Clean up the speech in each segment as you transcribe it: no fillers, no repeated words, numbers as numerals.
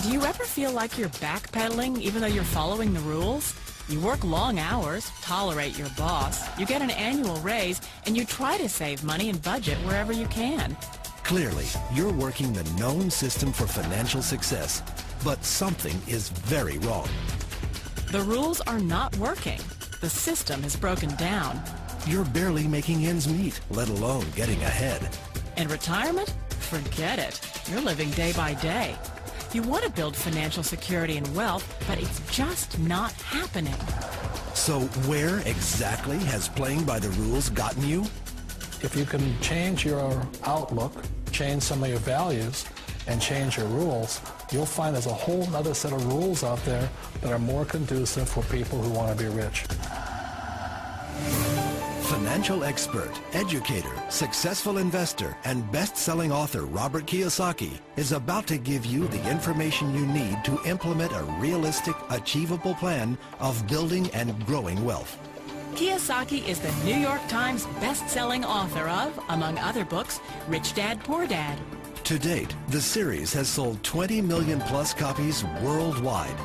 Do you ever feel like you're backpedaling even though you're following the rules? You work long hours, tolerate your boss, you get an annual raise, and you try to save money and budget wherever you can. Clearly, you're working the known system for financial success, but something is very wrong. The rules are not working. The system is broken down. You're barely making ends meet, let alone getting ahead. And retirement? Forget it. You're living day by day. You want to build financial security and wealth, but it's just not happening. So where exactly has playing by the rules gotten you? If you can change your outlook, change some of your values, and change your rules, you'll find there's a whole other set of rules out there that are more conducive for people who want to be rich. Financial expert, educator, successful investor, and best-selling author Robert Kiyosaki is about to give you the information you need to implement a realistic, achievable plan of building and growing wealth. Kiyosaki is the New York Times best-selling author of, among other books, Rich Dad, Poor Dad. To date, the series has sold 20 million plus copies worldwide.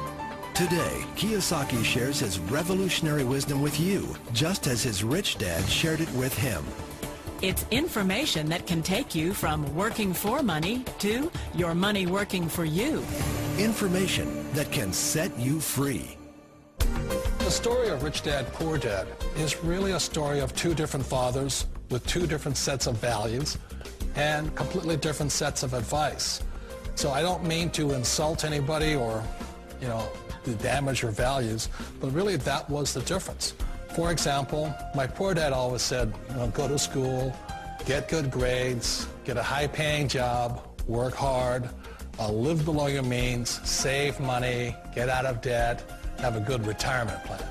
Today, Kiyosaki shares his revolutionary wisdom with you, just as his rich dad shared it with him. It's information that can take you from working for money to your money working for you. Information that can set you free. The story of Rich Dad, Poor Dad is really a story of two different fathers with two different sets of values and completely different sets of advice. So I don't mean to insult anybody or, to damage your values, but really that was the difference. For example, my poor dad always said, go to school, get good grades, get a high-paying job, work hard, live below your means, save money, get out of debt, have a good retirement plan.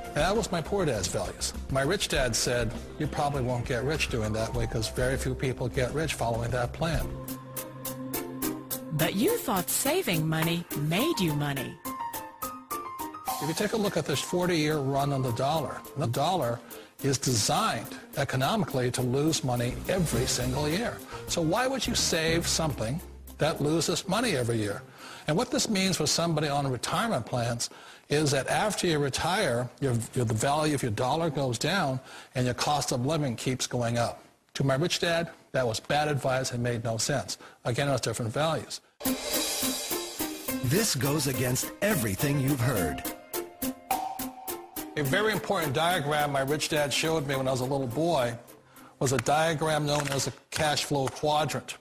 And that was my poor dad's values. My rich dad said, you probably won't get rich doing that way because very few people get rich following that plan. But you thought saving money made you money. If you take a look at this 40-year run on the dollar is designed economically to lose money every single year. So why would you save something that loses money every year? And what this means for somebody on retirement plans is that after you retire, the value of your dollar goes down and your cost of living keeps going up. To my rich dad, that was bad advice and made no sense. Again, it was different values. This goes against everything you've heard. A very important diagram my rich dad showed me when I was a little boy was a diagram known as a cash flow quadrant.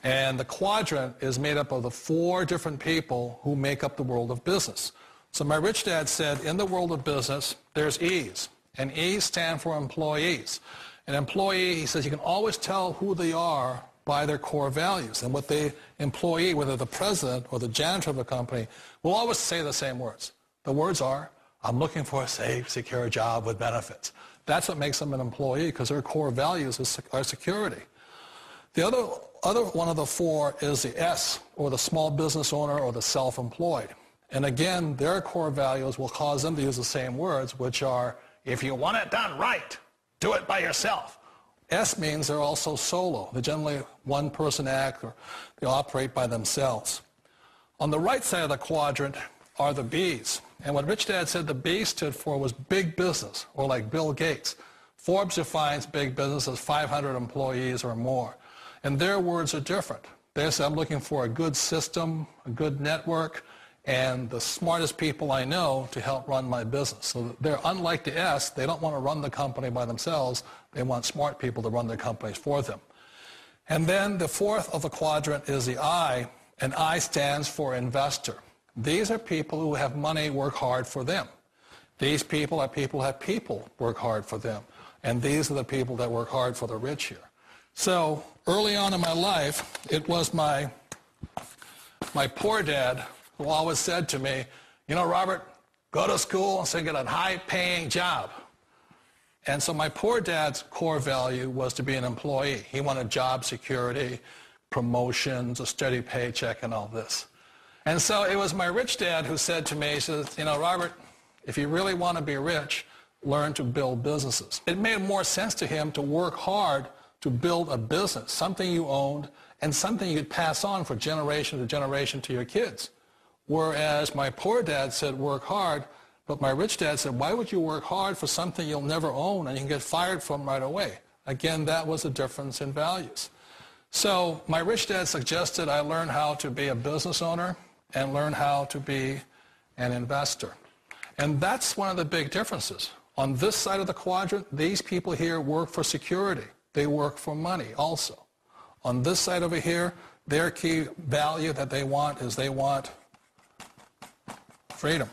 And the quadrant is made up of the four different people who make up the world of business. So my rich dad said, in the world of business, there's E's. And E's stand for employees. An employee, he says, you can always tell who they are by their core values. And what the employee, whether the president or the janitor of the company, will always say the same words. The words are, I'm looking for a safe, secure job with benefits. That's what makes them an employee, because their core values are security. The other one of the four is the S, or the small business owner or the self-employed. And again, their core values will cause them to use the same words, which are, if you want it done right, do it by yourself. S means they're also solo. They're generally one-person act, or they operate by themselves. On the right side of the quadrant are the B's. And what Rich Dad said the B stood for was big business, or like Bill Gates. Forbes defines big business as 500 employees or more. And their words are different. They say, I'm looking for a good system, a good network, and the smartest people I know to help run my business. So they're unlike the S. They don't want to run the company by themselves. They want smart people to run their companies for them. And then the fourth of the quadrant is the I, and I stands for investor. These are people who have money work hard for them. These people are people who have people work hard for them. And these are the people that work hard for the rich here. So early on in my life, it was my poor dad who always said to me, Robert, go to school and get a high-paying job. And so my poor dad's core value was to be an employee. He wanted job security, promotions, a steady paycheck, and all this. And so it was my rich dad who said to me, he says, Robert, if you really want to be rich, learn to build businesses. It made more sense to him to work hard to build a business, something you owned, and something you could pass on for generation to generation to your kids. Whereas my poor dad said, work hard, but my rich dad said, why would you work hard for something you'll never own and you can get fired from right away? Again, that was a difference in values. So my rich dad suggested I learn how to be a business owner and learn how to be an investor. And that's one of the big differences. On this side of the quadrant, these people here work for security. They work for money also. On this side over here, their key value that they want is they want freedom.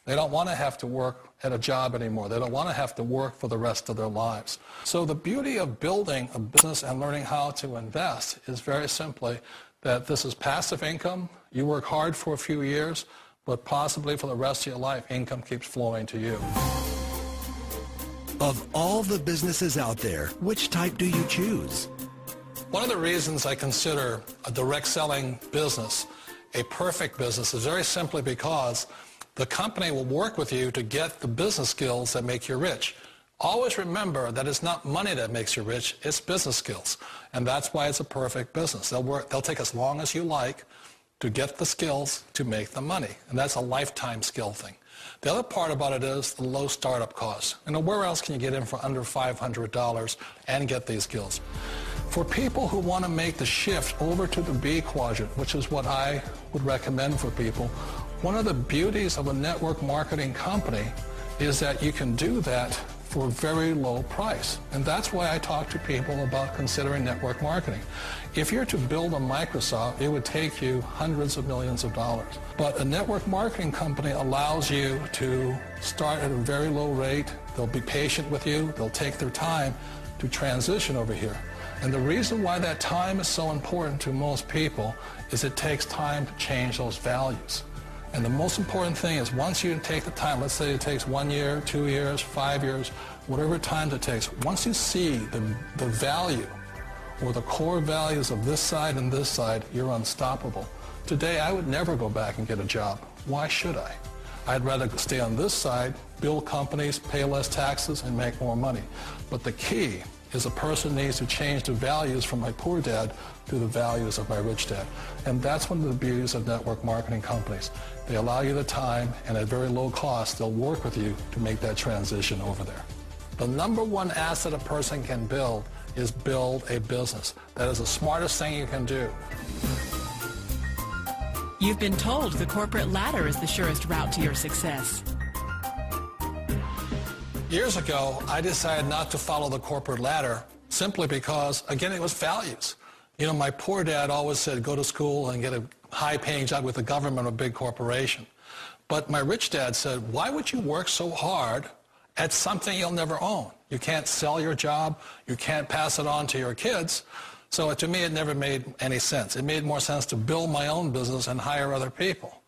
They don't want to have to work at a job anymore. They don't want to have to work for the rest of their lives. So the beauty of building a business and learning how to invest is very simply that this is passive income. You work hard for a few years, but possibly for the rest of your life, income keeps flowing to you. Of all the businesses out there, which type do you choose? One of the reasons I consider a direct selling business a perfect business is very simply because the company will work with you to get the business skills that make you rich. Always remember that it's not money that makes you rich, it's business skills. And that's why it's a perfect business. They'll take as long as you like to get the skills to make the money. And that's a lifetime skill thing. The other part about it is the low startup costs. You know, where else can you get in for under $500 and get these skills? For people who want to make the shift over to the B quadrant, which is what I would recommend for people, one of the beauties of a network marketing company is that you can do that for a very low price. And that's why I talk to people about considering network marketing. If you're to build a Microsoft, it would take you hundreds of millions of dollars. But a network marketing company allows you to start at a very low rate. They'll be patient with you. They'll take their time to transition over here. And the reason why that time is so important to most people is it takes time to change those values. And the most important thing is once you take the time, let's say it takes 1 year, 2 years, 5 years, whatever time it takes, once you see the value or the core values of this side and this side, you're unstoppable. Today, I would never go back and get a job. Why should I? I'd rather stay on this side, build companies, pay less taxes, and make more money. But the key is a person needs to change the values from my poor dad to the values of my rich dad. And that's one of the beauties of network marketing companies. They allow you the time, and at very low cost, they'll work with you to make that transition over there. The number one asset a person can build is build a business. That is the smartest thing you can do. You've been told the corporate ladder is the surest route to your success. Years ago, I decided not to follow the corporate ladder simply because, again, it was values. You know, my poor dad always said, go to school and get a high-paying job with the government or a big corporation. But my rich dad said, why would you work so hard at something you'll never own? You can't sell your job. You can't pass it on to your kids. So to me, it never made any sense. It made more sense to build my own business and hire other people.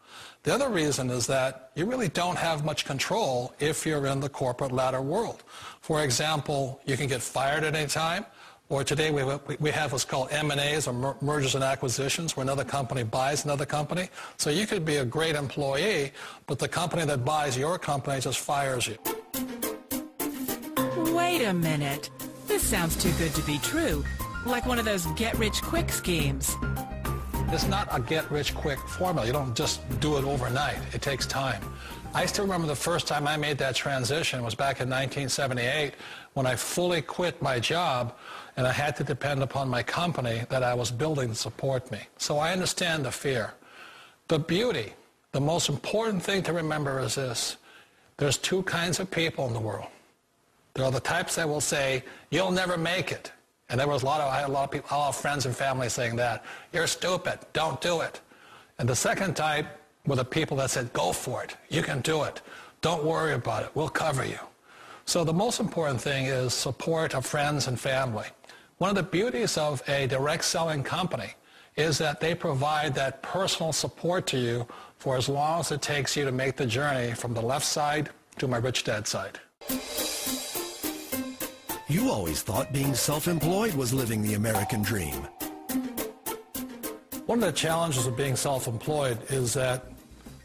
The other reason is that you really don't have much control if you're in the corporate ladder world. For example, you can get fired at any time, or today we have what's called M&As, or mergers and acquisitions, where another company buys another company. So you could be a great employee, but the company that buys your company just fires you. Wait a minute. This sounds too good to be true. Like one of those get-rich-quick schemes. It's not a get-rich-quick formula. You don't just do it overnight. It takes time. I still remember the first time I made that transition was back in 1978 when I fully quit my job and I had to depend upon my company that I was building to support me. So I understand the fear. The beauty, the most important thing to remember is this. There's two kinds of people in the world. There are the types that will say, you'll never make it. And there was I had a lot of people, a lot of friends and family saying that. You're stupid. Don't do it. And the second type were the people that said, go for it. You can do it. Don't worry about it. We'll cover you. So the most important thing is support of friends and family. One of the beauties of a direct selling company is that they provide that personal support to you for as long as it takes you to make the journey from the left side to my rich dad side. You always thought being self-employed was living the American dream. One of the challenges of being self-employed is that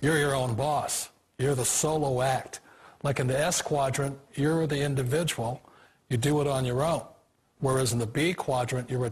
you're your own boss. You're the solo act. Like in the S quadrant, you're the individual. You do it on your own. Whereas in the B quadrant, you're a